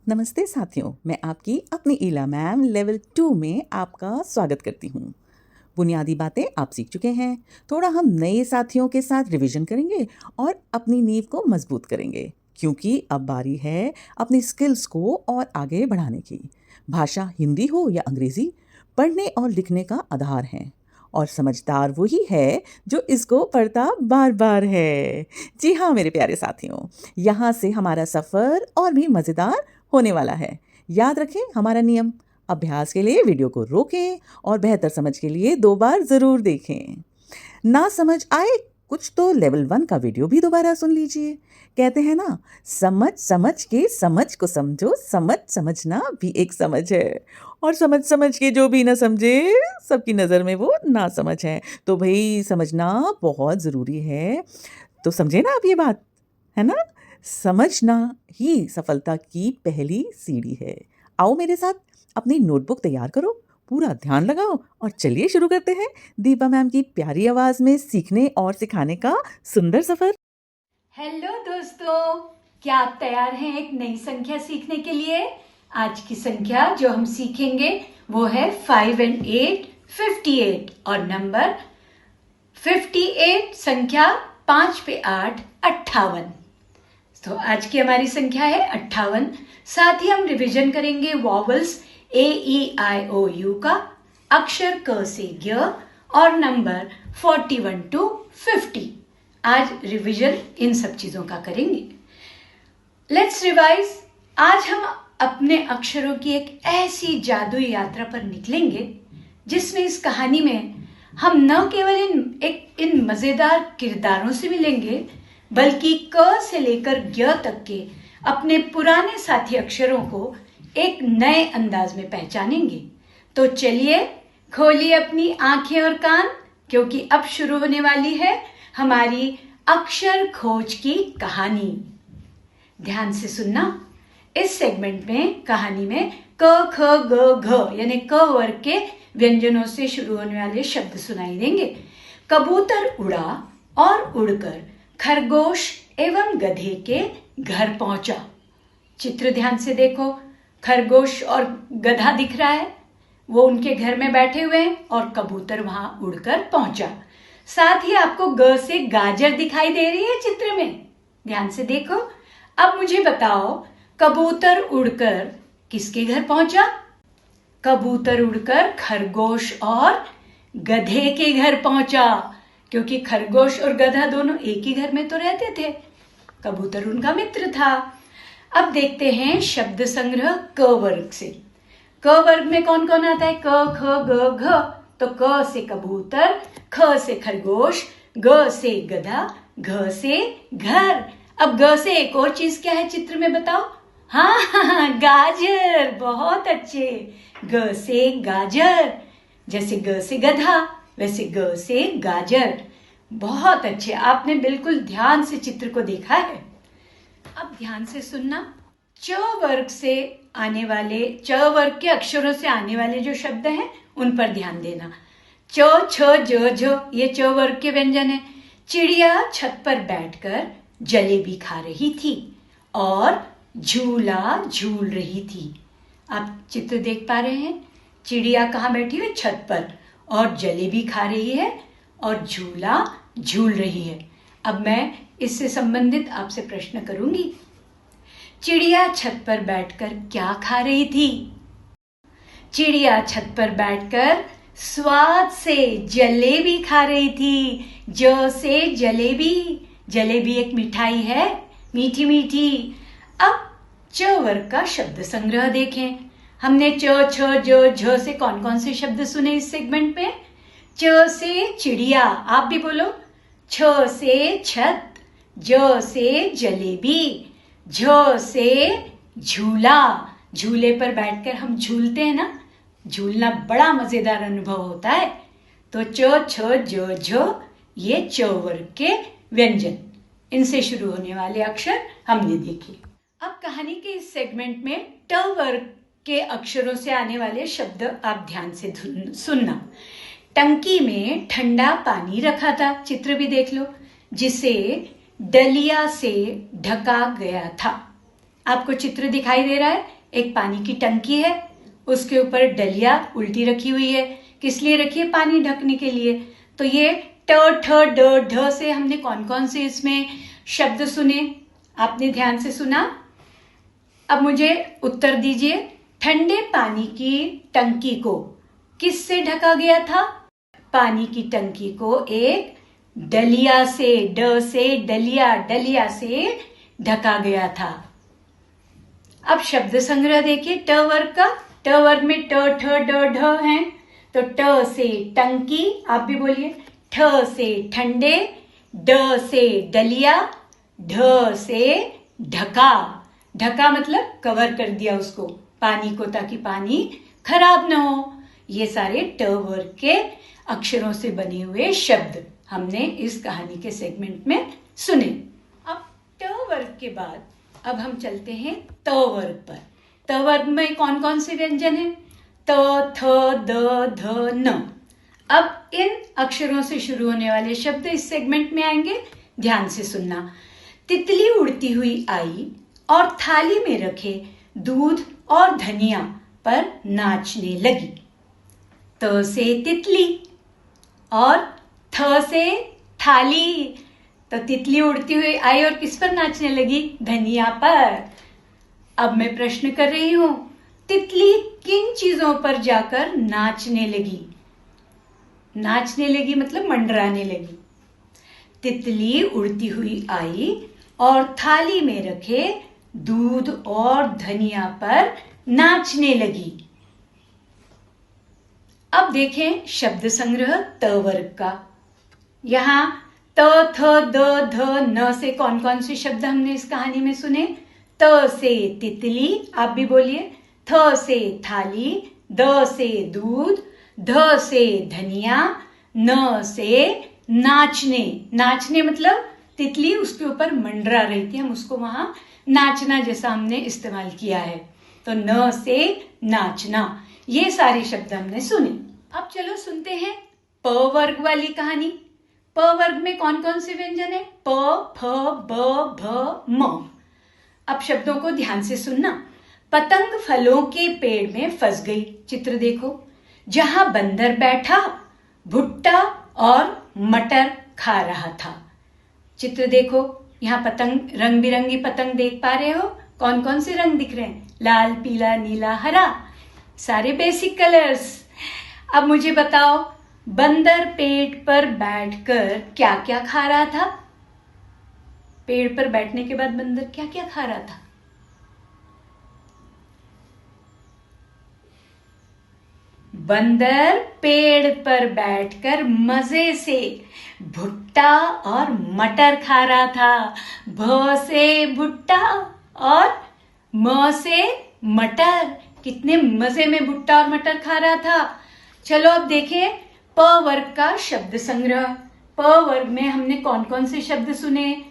नमस्ते साथियों, मैं आपकी अपनी ईला मैम लेवल 2 में आपका स्वागत करती हूँ। बुनियादी बातें आप सीख चुके हैं। थोड़ा हम नए साथियों के साथ रिवीजन करेंगे और अपनी नींव को मजबूत करेंगे, क्योंकि अब बारी है अपनी स्किल्स को और आगे बढ़ाने की। भाषा हिंदी हो या अंग्रेजी, पढ़ने और लिखने का आधार है और समझदार वही है जो इसको पढ़ता बार बार है। जी हाँ मेरे प्यारे साथियों, यहाँ से हमारा सफ़र और भी मज़ेदार होने वाला है। याद रखें हमारा नियम, अभ्यास के लिए वीडियो को रोकें और बेहतर समझ के लिए 2 बार ज़रूर देखें। ना समझ आए कुछ तो लेवल 1 का वीडियो भी दोबारा सुन लीजिए। कहते हैं ना, समझ समझ के समझ को समझो, समझ समझना भी एक समझ है। और समझ समझ के जो भी ना समझे, सबकी नज़र में वो ना समझ है। तो भई समझना बहुत ज़रूरी है। तो समझे ना आप ये बात, है ना? समझना ही सफलता की पहली सीढ़ी है। आओ मेरे साथ अपनी नोटबुक तैयार करो, पूरा ध्यान लगाओ और चलिए शुरू करते हैं दीपा मैम की प्यारी आवाज में सीखने और सिखाने का सुंदर सफर। हेलो दोस्तों, क्या आप तैयार हैं एक नई संख्या सीखने के लिए? आज की संख्या जो हम सीखेंगे वो है 5 and 8, 58 और नंबर 58 संख्या 5 पे 8, 58। तो आज की हमारी संख्या है 58। साथ ही हम रिवीजन करेंगे vowels A E I O U का, अक्षर क से ज्ञ और नंबर 41 to 50। आज रिवीजन इन सब चीजों का करेंगे। Let's revise. आज हम अपने अक्षरों की एक ऐसी जादुई यात्रा पर निकलेंगे जिसमें इस कहानी में हम न केवल इन मजेदार किरदारों से मिलेंगे, बल्कि क से लेकर ज्ञ तक के अपने पुराने साथी अक्षरों को एक नए अंदाज में पहचानेंगे। तो चलिए खोलिए अपनी आंखें और कान, क्योंकि अब शुरू होने वाली है हमारी अक्षर खोज की कहानी। ध्यान से सुनना। इस सेगमेंट में कहानी में क ख ग घ यानी क वर्ग के व्यंजनों से शुरू होने वाले शब्द सुनाई देंगे। कबूतर उड़ा और उड़कर खरगोश एवं गधे के घर पहुंचा। चित्र ध्यान से देखो, खरगोश और गधा दिख रहा है, वो उनके घर में बैठे हुए हैं और कबूतर वहां उड़कर पहुंचा। साथ ही आपको ग से गाजर दिखाई दे रही है चित्र में, ध्यान से देखो। अब मुझे बताओ, कबूतर उड़कर किसके घर पहुंचा? कबूतर उड़कर खरगोश और गधे के घर पहुंचा, क्योंकि खरगोश और गधा दोनों एक ही घर में तो रहते थे। कबूतर उनका मित्र था। अब देखते हैं शब्द संग्रह क वर्ग से। क वर्ग में कौन कौन आता है? क ख ग घ। तो क से कबूतर, ख से खरगोश, ग से गधा, घ से घर। अब ग से एक और चीज क्या है चित्र में बताओ? हाँ, गाजर। बहुत अच्छे। ग से गाजर, जैसे ग से गधा वैसे ग से गाजर। बहुत अच्छे, आपने बिल्कुल ध्यान से चित्र को देखा है। अब ध्यान से सुनना। च वर्ग से आने वाले, च वर्ग के अक्षरों से आने वाले जो शब्द हैं उन पर ध्यान देना। च छ ज झ ये च वर्ग के व्यंजन है। चिड़िया छत पर बैठकर जलेबी खा रही थी और झूला झूल रही थी। आप चित्र देख पा रहे हैं, चिड़िया कहाँ बैठी हुई? छत पर, और जलेबी खा रही है और झूला झूल रही है। अब मैं इससे संबंधित आपसे प्रश्न करूंगी। चिड़िया छत पर बैठकर क्या खा रही थी? चिड़िया छत पर बैठकर स्वाद से जलेबी खा रही थी। ज से जलेबी, जलेबी एक मिठाई है, मीठी मीठी। अब च वर्ग का शब्द संग्रह देखें। हमने च छ ज झ से कौन कौन से शब्द सुने इस सेगमेंट में? च से चिड़िया, आप भी बोलो। छ से छत, ज से जलेबी, झ से झूला। झूले पर बैठकर हम झूलते हैं ना, झूलना बड़ा मजेदार अनुभव होता है। तो च छ ज झ ये च वर्ग के व्यंजन, इनसे शुरू होने वाले अक्षर हमने देखे। अब कहानी के इस सेगमेंट में ट वर्ग के अक्षरों से आने वाले शब्द आप ध्यान से सुनना। टंकी में ठंडा पानी रखा था, चित्र भी देख लो, जिसे डलिया से ढका गया था। आपको चित्र दिखाई दे रहा है, एक पानी की टंकी है, उसके ऊपर डलिया उल्टी रखी हुई है। किस लिए रखी है? पानी ढकने के लिए। तो ये ट ठ ड ढ से हमने कौन कौन से इसमें शब्द सुने? आपने ध्यान से सुना? अब मुझे उत्तर दीजिए। ठंडे पानी की टंकी को किससे ढका गया था? पानी की टंकी को एक डलिया से, ड से डलिया, डलिया से ढका गया था। अब शब्द संग्रह देखिए ट वर्ग का। ट वर्ग में ट ठ ड ढ है, तो ट से टंकी, आप भी बोलिए। ठ से ठंडे, ड से डलिया, ढ से ढका। ढका मतलब कवर कर दिया उसको, पानी को, ताकि पानी खराब ना हो। ये सारे ट वर्ग के अक्षरों से बने हुए शब्द हमने इस कहानी के सेगमेंट में सुने। अब ट वर्ग के बाद अब हम चलते हैं त वर्ग पर। त वर्ग में कौन कौन से व्यंजन हैं? त, थ, द, ध, न। अब इन अक्षरों से शुरू होने वाले शब्द इस सेगमेंट में आएंगे, ध्यान से सुनना। तितली उड़ती हुई आई और थाली में रखे दूध और धनिया पर नाचने लगी। त से तितली और थ से थाली। तो तितली उड़ती हुई आई और किस पर नाचने लगी? धनिया पर। अब मैं प्रश्न कर रही हूं, तितली किन चीजों पर जाकर नाचने लगी? नाचने लगी मतलब मंडराने लगी। तितली उड़ती हुई आई और थाली में रखे दूध और धनिया पर नाचने लगी। अब देखें शब्द संग्रह त वर्ग का। यहां त, थ, द, ध, न से कौन कौन से शब्द हमने इस कहानी में सुने? त से तितली, आप भी बोलिए। थ से थाली, द से दूध, ध से धनिया, न से नाचने। नाचने मतलब तितली उसके ऊपर मंडरा रही थी, हम उसको वहां नाचना जैसा हमने इस्तेमाल किया है। तो न से नाचना, ये सारे शब्द हमने सुने। अब चलो सुनते हैं प वर्ग वाली कहानी। प वर्ग में कौन कौन से व्यंजन है? प, फ, ब, भ, म। अब शब्दों को ध्यान से सुनना। पतंग फलों के पेड़ में फंस गई। चित्र देखो। जहां बंदर बैठा भुट्टा और मटर खा रहा था। चित्र देखो। यहाँ पतंग, रंग बिरंगी पतंग देख पा रहे हो? कौन कौन से रंग दिख रहे हैं? लाल, पीला, नीला, हरा, सारे बेसिक कलर्स। अब मुझे बताओ, बंदर पेड़ पर बैठकर क्या क्या खा रहा था? पेड़ पर बैठने के बाद बंदर क्या क्या खा रहा था? बंदर पेड़ पर बैठकर मजे से भुट्टा और मटर खा रहा था। भ से भुट्टा और म से मटर। कितने मजे में भुट्टा और मटर खा रहा था। चलो अब देखें प वर्ग का शब्द संग्रह। प वर्ग में हमने कौन कौन से शब्द सुने?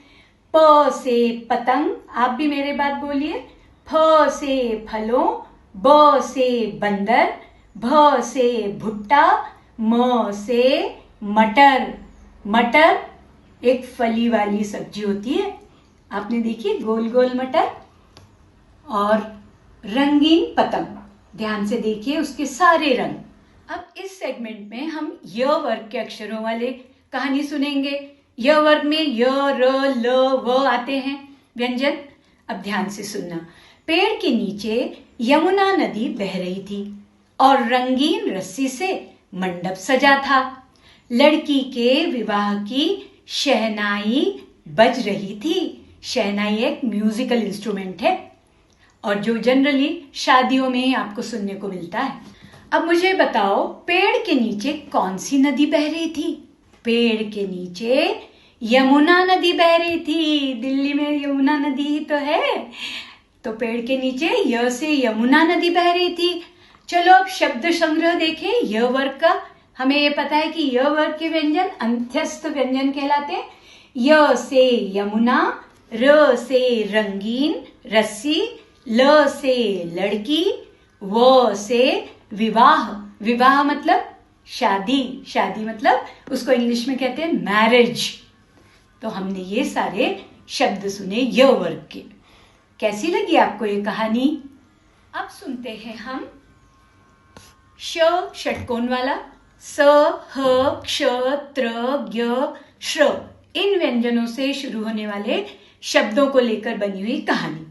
प से पतंग, आप भी मेरे बात बोलिए। फ से फलों, ब से बंदर, भ से भुट्टा, म से मटर। मटर एक फली वाली सब्जी होती है, आपने देखी, गोल गोल मटर। और रंगीन पतंग, ध्यान से देखिए उसके सारे रंग। अब इस सेगमेंट में हम य वर्ग के अक्षरों वाले कहानी सुनेंगे। य वर्ग में य, र, ल, व आते हैं व्यंजन। अब ध्यान से सुनना। पेड़ के नीचे यमुना नदी बह रही थी और रंगीन रस्सी से मंडप सजा था। लड़की के विवाह की शहनाई बज रही थी। शहनाई एक म्यूजिकल इंस्ट्रूमेंट है और जो जनरली शादियों में ही आपको सुनने को मिलता है। अब मुझे बताओ, पेड़ के नीचे कौन सी नदी बह रही थी? पेड़ के नीचे यमुना नदी बह रही थी। दिल्ली में यमुना नदी ही तो है। तो पेड़ के नीचे य से यमुना नदी बह रही थी। चलो अब शब्द संग्रह देखें य वर्ग का। हमें ये पता है कि य वर्ग के व्यंजन अंत्यस्थ व्यंजन कहलाते हैं। य से यमुना, र से रंगीन रस्सी, ल से लड़की, व से विवाह। विवाह मतलब शादी। शादी मतलब उसको इंग्लिश में कहते हैं मैरिज। तो हमने ये सारे शब्द सुने य वर्ग के। कैसी लगी आपको ये कहानी? अब सुनते हैं हम श षटकोण वाला, स, ह, क्ष, त्र, ज्ञ, श्र इन व्यंजनों से शुरू होने वाले शब्दों को लेकर बनी हुई कहानी।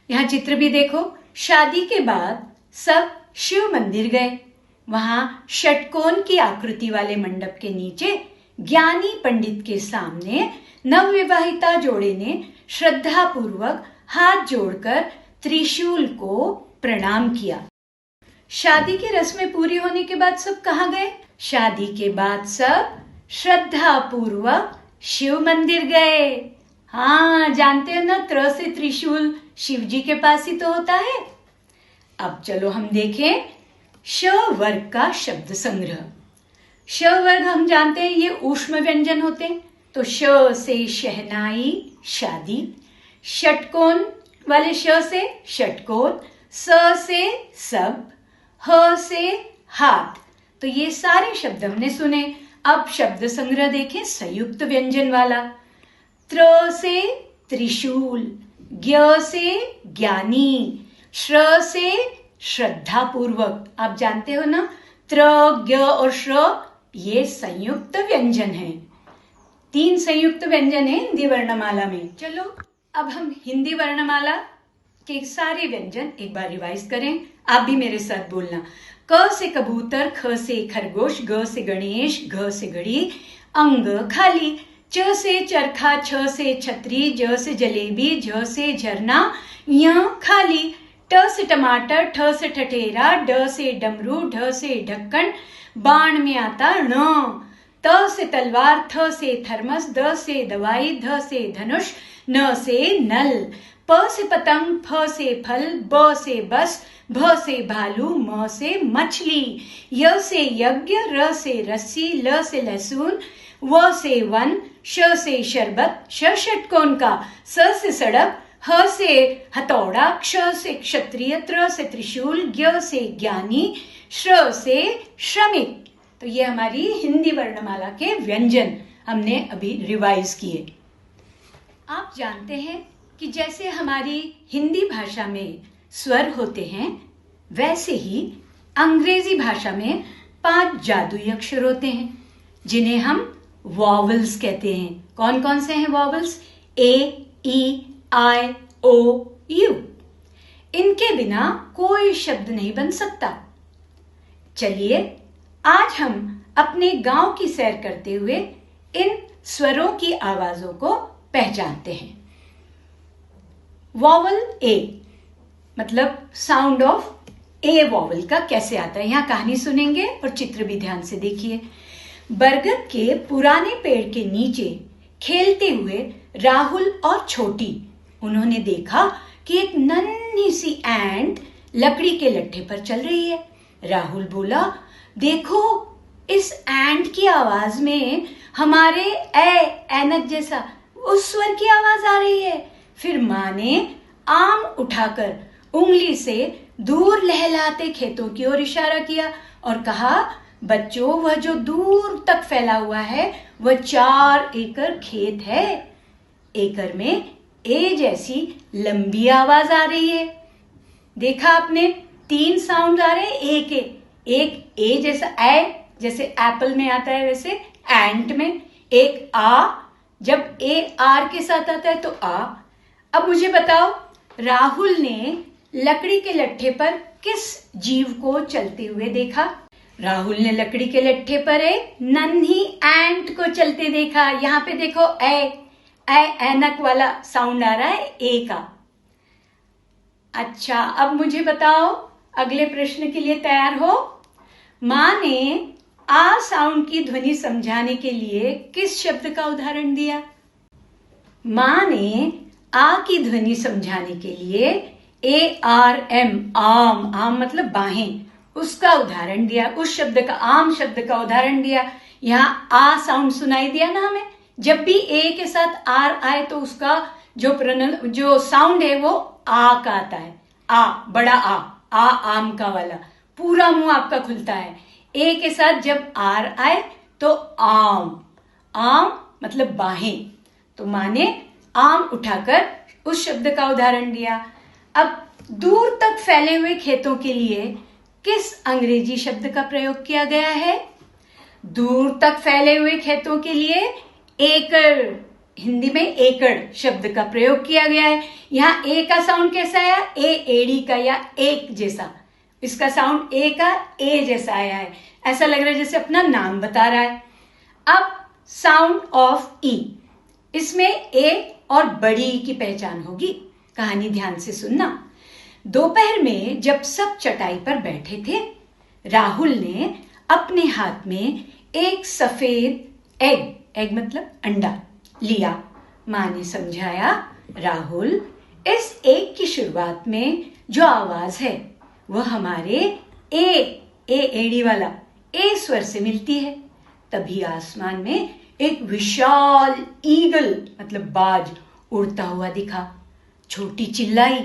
यहाँ चित्र भी देखो। शादी के बाद सब शिव मंदिर गए। वहां षटकोण की आकृति वाले मंडप के नीचे ज्ञानी पंडित के सामने नवविवाहिता जोड़े ने श्रद्धा पूर्वक हाथ जोड़कर त्रिशूल को प्रणाम किया। शादी की रस्में पूरी होने के बाद सब कहाँ गए? शादी के बाद सब श्रद्धा पूर्वक शिव मंदिर गए। हाँ, जानते हो ना, त्र से त्रिशूल शिव जी के पास ही तो होता है। अब चलो हम देखें श वर्ग का शब्द संग्रह। श वर्ग हम जानते हैं ये ऊष्म व्यंजन होते हैं। तो श से शहनाई, शादी। षटकोण वाले श से षटकोण, स से सब, ह से हाथ। तो ये सारे शब्द हमने सुने। अब शब्द संग्रह देखें संयुक्त व्यंजन वाला। त्र से त्रिशूल, ज्ञ से ज्ञानी, श्र से श्रद्धा पूर्वक। आप जानते हो ना, त्र, ज्ञ और श्र ये संयुक्त व्यंजन है। 3 संयुक्त व्यंजन है हिंदी वर्णमाला में। चलो अब हम हिंदी वर्णमाला के सारे व्यंजन एक बार रिवाइज करें। आप भी मेरे साथ बोलना। क से कबूतर, ख से खरगोश, ग से गणेश, घ से घड़ी, अंग खाली। च से चरखा, छ से छतरी, ज से जलेबी, झ से झरना, य खाली। ट से टमाटर, ठ से ठठेरा, ड से डमरू, ढ से ढक्कन, बाण में आता ण। त से तलवार, थ से थर्मस, द से दवाई, ध से धनुष, न से नल। प से पतंग, फ से फल, ब से बस, भ से भालू, म से मछली। य से यज्ञ, र से रस्सी, ल से लहसुन, व से वन, श से शरबत, ष षटकोण का, स से सड़क, ह से हथौड़ा, क्ष से क्षत्रिय, त्र से त्रिशूल, ज्ञ से ज्ञानी, श्र से श्रमिक। तो ये हमारी हिंदी वर्णमाला के व्यंजन हमने अभी रिवाइज किए। आप जानते हैं कि जैसे हमारी हिंदी भाषा में स्वर होते हैं, वैसे ही अंग्रेजी भाषा में 5 जादुई अक्षर होते हैं जिन्हें हम वॉवल्स कहते हैं। कौन कौन से हैं vowels? A, E, I, O, you. इनके बिना कोई शब्द नहीं बन सकता। चलिए आज हम अपने गांव की सैर करते हुए इन स्वरों की आवाजों को पहचानते हैं। वॉवल ए मतलब साउंड ऑफ ए वॉवल का कैसे आता है, यहां कहानी सुनेंगे और चित्र भी ध्यान से देखिए। बरगद के पुराने पेड़ के नीचे खेलते हुए राहुल और छोटी, उन्होंने देखा कि एक नन्ही सी एंट लकड़ी के लट्ठे पर चल रही है। राहुल बोला, देखो इस एंट की आवाज में हमारे ऐनक जैसा उस स्वर की आवाज आ रही है। फिर माँ ने आम उठाकर उंगली से दूर लहलाते खेतों की ओर इशारा किया और कहा, बच्चों वह जो दूर तक फैला हुआ है वह 4 एकड़ खेत है। एकड़ में ए जैसी लंबी आवाज आ रही है। देखा आपने, 3 साउंड आ रहे हैं ए के। एक ए जैसा जैसे एप्पल में आता है वैसे एंट में। एक आ, जब ए आर के साथ आता है तो आ। अब मुझे बताओ, राहुल ने लकड़ी के लट्ठे पर किस जीव को चलते हुए देखा? राहुल ने लकड़ी के लट्ठे पर एक नन्ही एंट को चलते देखा। यहाँ पे देखो ऐनक वाला साउंड आ रहा है ए का। अच्छा, अब मुझे बताओ, अगले प्रश्न के लिए तैयार हो? माँ ने आ साउंड की ध्वनि समझाने के लिए किस शब्द का उदाहरण दिया? माँ ने आ की ध्वनि समझाने के लिए ARM, आम मतलब बाहें, उसका उदाहरण दिया। उस शब्द का, आम शब्द का उदाहरण दिया। यहाँ आ साउंड सुनाई दिया ना हमें। जब भी ए के साथ आर आए तो उसका जो साउंड है वो आ का आता है। आ, बड़ा आ आम का वाला, पूरा मुंह आपका खुलता है। ए के साथ जब आर आए तो आम मतलब बाहें। तो माँ ने आम उठाकर उस शब्द का उदाहरण दिया। अब दूर तक फैले हुए खेतों के लिए किस अंग्रेजी शब्द का प्रयोग किया गया है? दूर तक फैले हुए खेतों के लिए एकड़, हिंदी में एकड़ शब्द का प्रयोग किया गया है। यहाँ ए का साउंड कैसा आया? ए एड़ी का या एक जैसा। इसका साउंड ए का ए जैसा आया है, ऐसा लग रहा है जैसे अपना नाम बता रहा है। अब साउंड ऑफ ई, इसमें ए और बड़ी ई की पहचान होगी। कहानी ध्यान से सुनना। दोपहर में जब सब चटाई पर बैठे थे, राहुल ने अपने हाथ में एक सफेद एग, एग मतलब अंडा, लिया। माँ ने समझाया, राहुल, इस एग की शुरुआत में जो आवाज है वह हमारे ए एड़ी वाला ए स्वर से मिलती है। तभी आसमान में एक विशाल ईगल मतलब बाज उड़ता हुआ दिखा। छोटी चिल्लाई,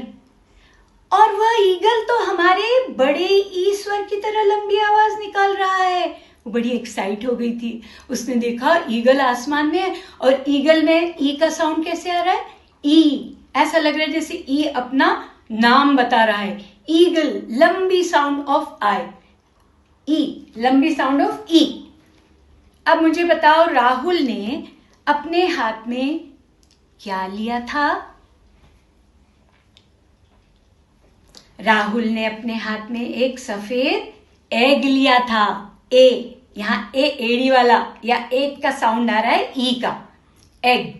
और वह ईगल तो हमारे बड़े ई स्वर की तरह लंबी आवाज निकाल रहा है। वो बड़ी एक्साइट हो गई थी। उसने देखा ईगल आसमान में है और ईगल में ई का साउंड कैसे आ रहा है? ई, ऐसा लग रहा है जैसे ई अपना नाम बता रहा है। ईगल, लंबी साउंड ऑफ आई, ई, लंबी साउंड ऑफ ई। अब मुझे बताओ, राहुल ने अपने हाथ में क्या लिया था? राहुल ने अपने हाथ में एक सफेद एग लिया था। ए, यहां ए एड़ी वाला या एक का साउंड आ रहा है ई का, एग।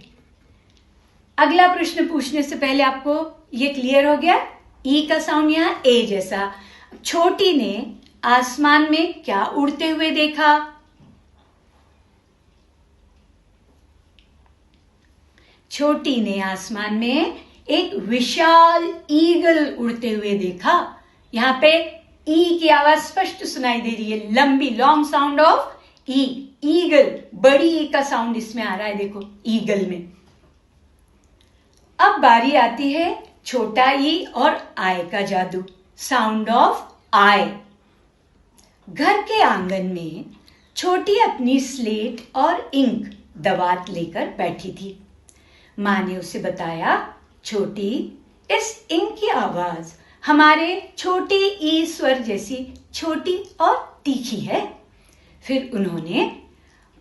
अगला प्रश्न पूछने से पहले आपको ये क्लियर हो गया? ई का साउंड यहां ए जैसा। छोटी ने आसमान में क्या उड़ते हुए देखा? छोटी ने आसमान में एक विशाल ईगल उड़ते हुए देखा। यहां पे ई की आवाज स्पष्ट सुनाई दे रही है, लंबी, long sound of E, eagle. बड़ी ई का साउंड इसमें आ रहा है, देखो ईगल में। अब बारी आती है छोटा ई और आय का जादू, साउंड ऑफ आय। घर के आंगन में छोटी अपनी स्लेट और इंक दवात लेकर बैठी थी। माँ ने उसे बताया, छोटी, इस इंक की आवाज हमारे छोटे ई स्वर जैसी छोटी और तीखी है। फिर उन्होंने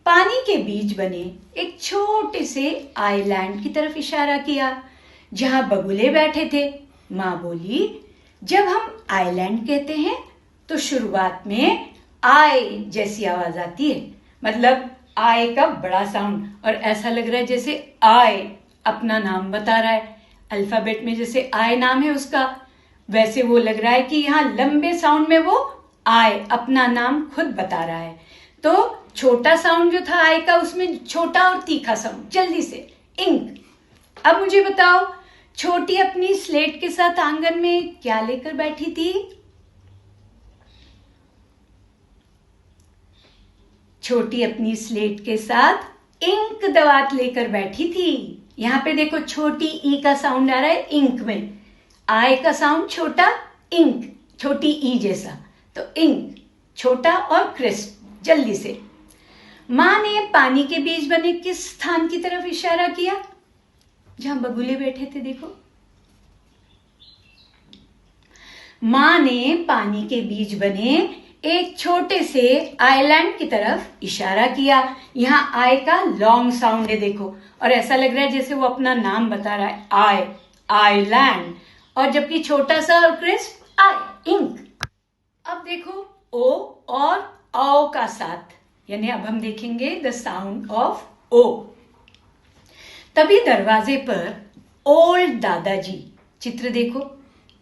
पानी के बीच बने एक छोटे से आइलैंड की तरफ इशारा किया जहां बगुले बैठे थे। माँ बोली, जब हम आइलैंड कहते हैं तो शुरुआत में आय जैसी आवाज आती है, मतलब आय का बड़ा साउंड, और ऐसा लग रहा है जैसे आय अपना नाम बता रहा है। अल्फाबेट में जैसे आय नाम है उसका, वैसे वो लग रहा है कि यहाँ लंबे साउंड में वो आय अपना नाम खुद बता रहा है। तो छोटा साउंड जो था आय का, उसमें छोटा और तीखा साउंड, जल्दी से इंक। अब मुझे बताओ, छोटी अपनी स्लेट के साथ आंगन में क्या लेकर बैठी थी? छोटी अपनी स्लेट के साथ इंक दवात लेकर बैठी थी। यहां पे देखो, छोटी ई का साउंड आ रहा है इंक में, आय का साउंड छोटा, इंक छोटी ई जैसा, तो इंक छोटा और क्रिस्प। जल्दी से। माँ ने पानी के बीच बने किस स्थान की तरफ इशारा किया? जहां बगुले बैठे थे, देखो। माँ ने पानी के बीच बने एक छोटे से आइलैंड की तरफ इशारा किया। यहाँ आय का लॉन्ग साउंड है, देखो, और ऐसा लग रहा है जैसे वो अपना नाम बता रहा है, आय, आइलैंड। और जबकि छोटा सा और क्रिस्प आय, इंक। अब देखो, ओ और औ का साथ, यानी अब हम देखेंगे द साउंड ऑफ ओ। तभी दरवाजे पर ओल्ड दादाजी, चित्र देखो,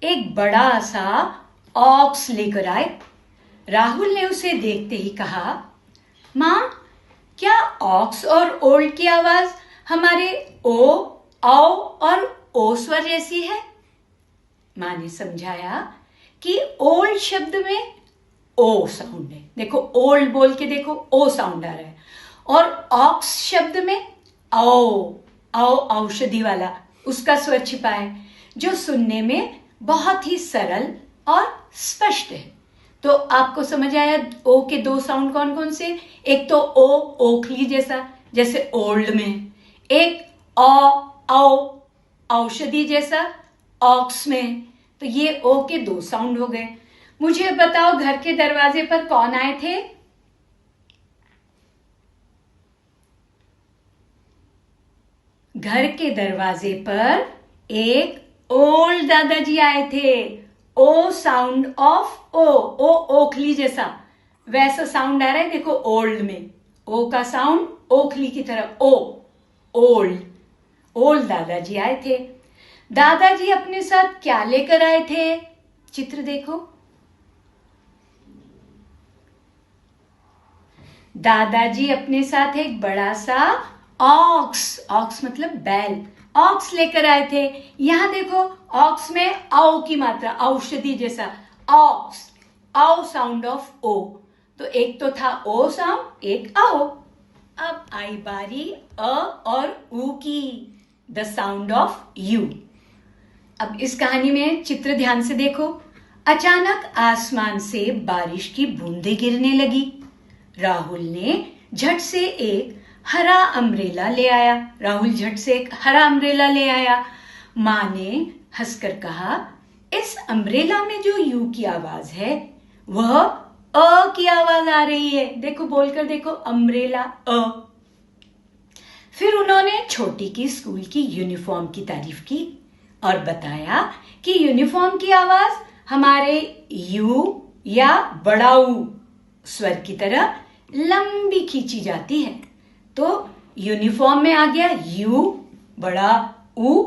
एक बड़ा सा ऑक्स लेकर आए। राहुल ने उसे देखते ही कहा, माँ, क्या ऑक्स और ओल्ड की आवाज हमारे ओ, औ और ओ स्वर जैसी है? माँ ने समझाया कि ओल्ड शब्द में ओ साउंड है, देखो ओल्ड बोल के देखो ओ साउंड आ रहा है, और ऑक्स शब्द में औ, औषधि वाला, उसका स्वर छिपा है, जो सुनने में बहुत ही सरल और स्पष्ट है। तो आपको समझ आया ओ के दो साउंड कौन कौन से? एक तो ओ ओखली जैसा, जैसे ओल्ड में, एक औ औषधि जैसा ऑक्स में, तो ये ओ के 2 साउंड हो गए। मुझे बताओ घर के दरवाजे पर कौन आए थे? घर के दरवाजे पर एक ओल्ड दादाजी आए थे। ओ साउंड ऑफ ओ, ओ ओखली जैसा वैसा साउंड आ रहा है, देखो ओल्ड में ओ का साउंड ओखली की तरह, ओ ओल्ड। ओल्ड दादाजी आए थे। दादाजी अपने साथ क्या लेकर आए थे? चित्र देखो। दादाजी अपने साथ एक बड़ा सा ऑक्स, ऑक्स मतलब बैल, ऑक्स लेकर आए थे। यहां देखो ऑक्स में औ की मात्रा, औषधि जैसा ऑक्स, औ साउंड ऑफ ओ। तो एक तो था ओ साउंड, एक औ। अब आई बारी अ और ऊ की, द साउंड ऑफ यू। अब इस कहानी में चित्र ध्यान से देखो। अचानक आसमान से बारिश की बूंदें गिरने लगी। राहुल ने झट से एक हरा अम्ब्रेला ले आया। राहुल झट से एक हरा अम्ब्रेला ले आया। माँ ने हंसकर कहा, इस अम्ब्रेला में जो यू की आवाज है वह अ की आवाज आ रही है। देखो बोलकर देखो, अम्ब्रेला अ। फिर उन्होंने छोटी की स्कूल की यूनिफॉर्म की तारीफ की और बताया कि यूनिफॉर्म की आवाज हमारे यू या बड़ा ऊ स्वर की तरह लंबी खींची जाती है। तो यूनिफॉर्म में आ गया यू बड़ा ऊ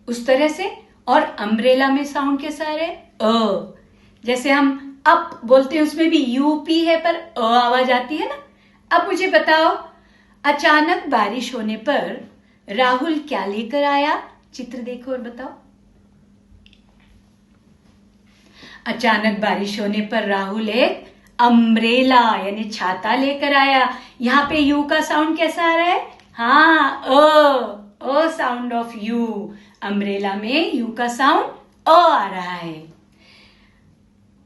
उस तरह से, और अम्ब्रेला में साउंड कैसा है? अ। जैसे हम अप बोलते हैं उसमें भी यूपी है पर अ आवाज आती है ना। अब मुझे बताओ, अचानक बारिश होने पर राहुल क्या लेकर आया? चित्र देखो और बताओ। अचानक बारिश होने पर राहुल एक अम्ब्रेला यानी छाता लेकर आया। यहाँ पे यू का साउंड कैसा आ रहा है? हाँ, a sound of you. Umbrella में यू का साउंड अ आ रहा है।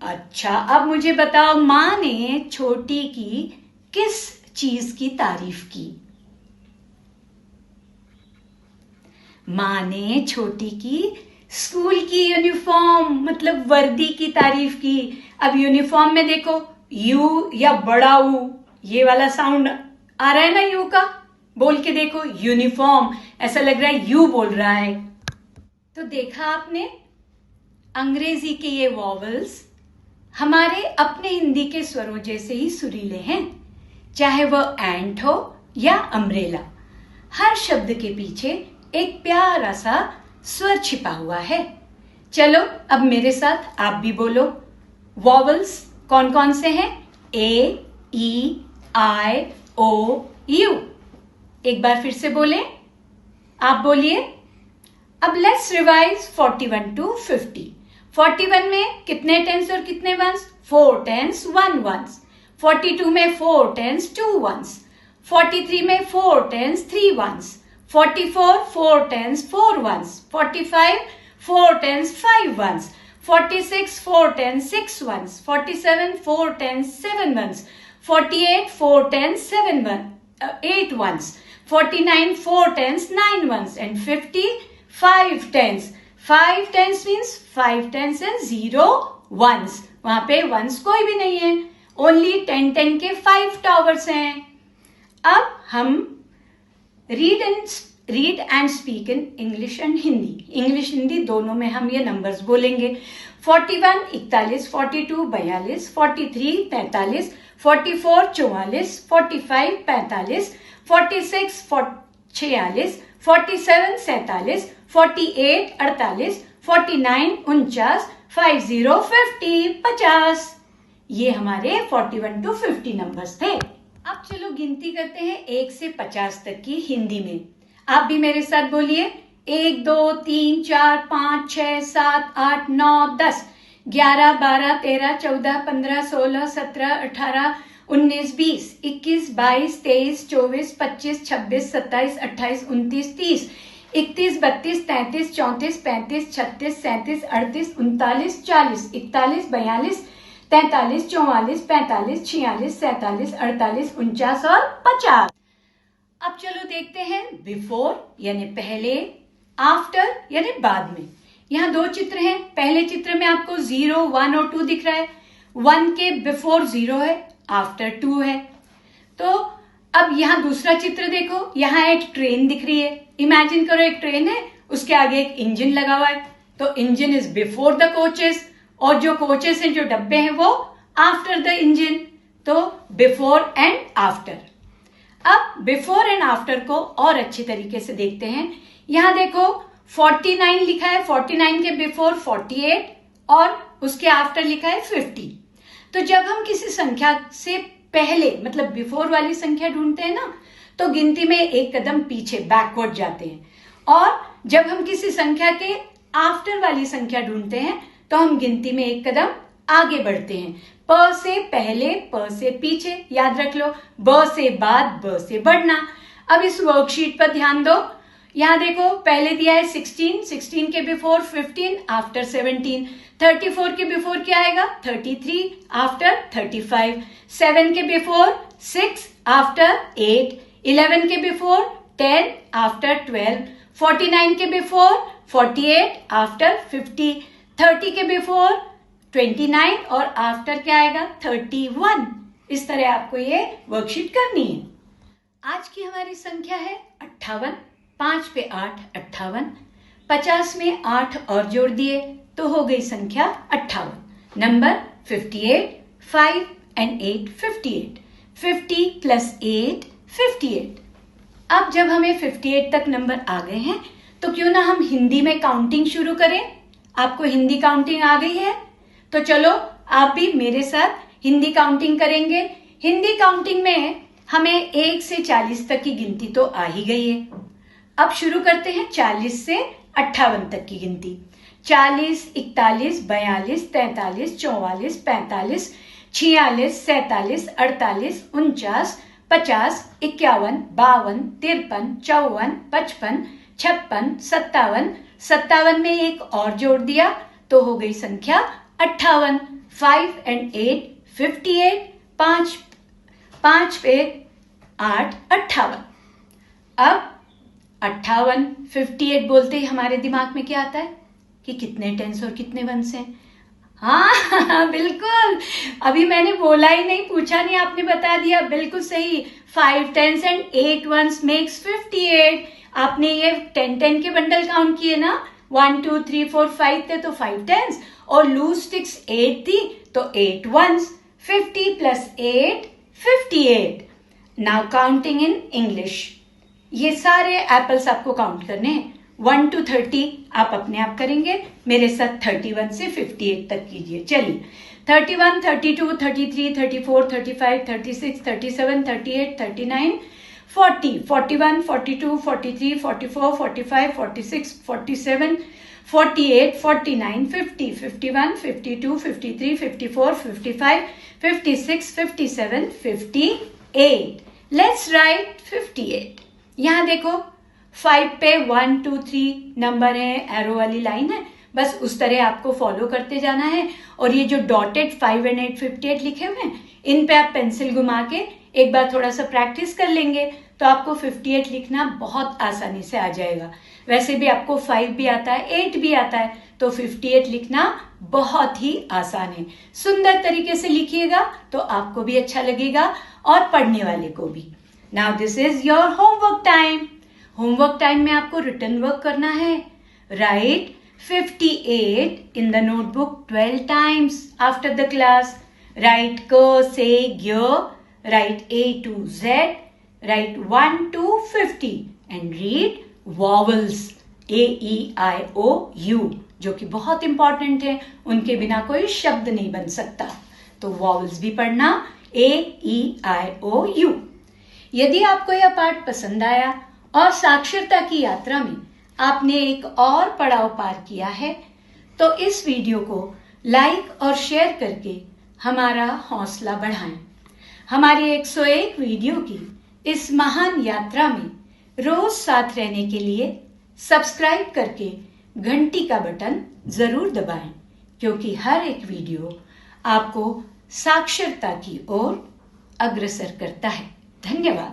अच्छा, अब मुझे बताओ, माँ ने छोटी की किस चीज की तारीफ की? माँ ने छोटी की स्कूल की यूनिफॉर्म मतलब वर्दी की तारीफ की। अब यूनिफॉर्म में देखो यू या बड़ा ऊ ये वाला साउंड आ रहा है ना यू का। बोल के देखो, यूनिफॉर्म, ऐसा लग रहा है यू बोल रहा है। तो देखा आपने, अंग्रेजी के ये वॉवल्स हमारे अपने हिंदी के स्वरों जैसे ही सुरीले हैं, चाहे वह एंट हो या अम्ब्रेला। हर शब्द के पीछे एक प्यारा सा स्वर छिपा हुआ है। चलो अब मेरे साथ आप भी बोलो। वॉवल्स कौन कौन से हैं? ए, ई, आई, ओ, यू। एक बार फिर से बोलें, आप बोलिए। अब लेट्स रिवाइज 41 to 50। 41 में कितने टेंस और कितने वंस? 4 tense 1 once. 42 में 4 टेंस 2 वंस। 43 में 4 tens 3 ones. 44 4 tens 4 ones. 45 4 tens 5 ones. 46 4 tens 6 ones. 47 4 tens 7 ones. 48 4 tens 8 ones. 49 4 tens 9 ones and 50 5 tens. 5 tens means 5 tens and 0 ones. वहां पे वंस कोई भी नहीं है, ओनली 10 के 5 टावर्स हैं। अब हम read and speak in English and Hindi, English Hindi दोनों में हम ये नंबर्स बोलेंगे। 41 41, 42 42, 43 45, 44 44, 45 45, 46 46, 47 47, 48 48, 49 49, 50 50 50। ये हमारे 41 to 50 नंबर्स थे। अब चलो गिनती करते हैं 1 से 50 तक की हिंदी में। आप भी मेरे साथ बोलिए। 1 2 3 4 5 6 7 8 9 10 11 12 13 14 15 16 17 18 19 20 21 22 23 24 25 26 27 28 29 30 31 32 33 34 35 36 37 38 39 40 41 42 43 44 45 46 47 48 49 और 50। अब चलो देखते हैं बिफोर यानी पहले, आफ्टर यानी बाद में। यहाँ दो चित्र हैं। पहले चित्र में आपको 0, 1 और 2 दिख रहा है। 1 के बिफोर 0 है, आफ्टर 2 है। तो अब यहाँ दूसरा चित्र देखो, यहाँ एक ट्रेन दिख रही है। इमेजिन करो एक ट्रेन है, उसके आगे एक इंजन लगा हुआ है, तो engine is before the coaches, और जो कोचेस हैं, जो डब्बे हैं, वो आफ्टर द इंजन। तो बिफोर एंड आफ्टर। अब बिफोर एंड आफ्टर को और अच्छे तरीके से देखते हैं। यहां देखो 49 लिखा है, 49 के बिफोर 48 और उसके आफ्टर लिखा है 50। तो जब हम किसी संख्या से पहले मतलब बिफोर वाली संख्या ढूंढते हैं ना, तो गिनती में एक कदम पीछे बैकवर्ड जाते हैं, और जब हम किसी संख्या के आफ्टर वाली संख्या ढूंढते हैं तो हम गिनती में एक कदम आगे बढ़ते हैं। प से पहले, प से पीछे, याद रख लो। ब से बाद, ब से बढ़ना। अब इस वर्कशीट पर ध्यान दो। यहां देखो पहले दिया है 16, 16 के बिफोर 15, आफ्टर 17। 34 के बिफोर क्या आएगा? 33, आफ्टर 35। 7 के बिफोर 6, आफ्टर 8। 11 के बिफोर 10, आफ्टर 12। 49 के बिफोर 48, आफ्टर 50। 30 के बिफोर 29 और आफ्टर क्या आएगा? 31। इस तरह आपको ये वर्कशीट करनी है। आज की हमारी संख्या है 58। 5 पे 8, 58। 50 में 8 और जोड़ दिए तो हो गई संख्या 58। Number 58, 5 and 8, 58। 50 plus 8, 58। अब जब हमें 58 तक नंबर आ गए हैं तो क्यों ना हम हिंदी में काउंटिंग शुरू करें। आपको हिंदी काउंटिंग आ गई है? तो चलो आप भी मेरे साथ हिंदी काउंटिंग करेंगे। हिंदी काउंटिंग में हमें 1 से 40 तक की गिनती तो आ ही गई है। अब शुरू करते हैं 40 से 58 तक की गिनती। 40, 41, 42, 43, 44, 45, 46, 47, 48, 49, 50, 51, 52, 53, 54, 55, 56, 57। 57 में एक और जोड़ दिया तो हो गई संख्या 58। 5 and 8, 58। 5 पे 8, 58। अब 58, 58 बोलते ही हमारे दिमाग में क्या आता है कि कितने टेंस और कितने वंस हैं। हाँ बिल्कुल, अभी मैंने बोला ही नहीं, पूछा नहीं, आपने बता दिया, बिल्कुल सही। 5 टेंस and 8 वंस मेक्स 58। आपने ये 10 के बंडल काउंट किए ना, 1 2 3 4 5 थे तो 5 टेंस, और लूज स्टिक्स 8 थी तो 8 ones. 50 plus 8, 58। Now counting in English. ये सारे एप्पल्स आपको काउंट करने हैं। 1 to 30 आप अपने आप करेंगे, मेरे साथ 31 से 58 तक कीजिए। चलिए 31, 32, 33, 34, 35, 36, 37, 38, 39, 40, 41, 42, 43, 44, 45, 46, 47, 48, 49, 50, 51, 52, 53, 54, 55, 56, 57, 58। Let's write 58। यहाँ देखो 5 पे 1 2 3 नंबर है, एरो वाली लाइन है, बस उस तरह आपको फॉलो करते जाना है। और ये जो डॉटेड 5 and 8, 58 लिखे हुए हैं, इन पे आप पेंसिल घुमा के एक बार थोड़ा सा प्रैक्टिस कर लेंगे तो आपको 58 लिखना बहुत आसानी से आ जाएगा। वैसे भी आपको 5 भी आता है, 8 भी आता है, तो 58 लिखना बहुत ही आसान है। सुंदर तरीके से लिखिएगा तो आपको भी अच्छा लगेगा और पढ़ने वाले को भी। Now this is your homework time. Homework time में आपको रिटन वर्क करना है। Right 58 in the notebook 12 times after the class. Write k, se, gyo. Write A to Z. Write 1 to 50 and read vowels A, E, I, O, U, जो कि बहुत important है, उनके बिना कोई शब्द नहीं बन सकता। तो वॉवल्स भी पढ़ना A, E, I, O, U। यदि आपको यह पाठ पसंद आया और साक्षरता की यात्रा में आपने एक और पड़ाव पार किया है, तो इस वीडियो को लाइक और शेयर करके हमारा हौसला बढ़ाएं। हमारी 101 वीडियो की इस महान यात्रा में रोज साथ रहने के लिए सब्सक्राइब करके घंटी का बटन जरूर दबाएं, क्योंकि हर एक वीडियो आपको साक्षरता की ओर अग्रसर करता है। धन्यवाद।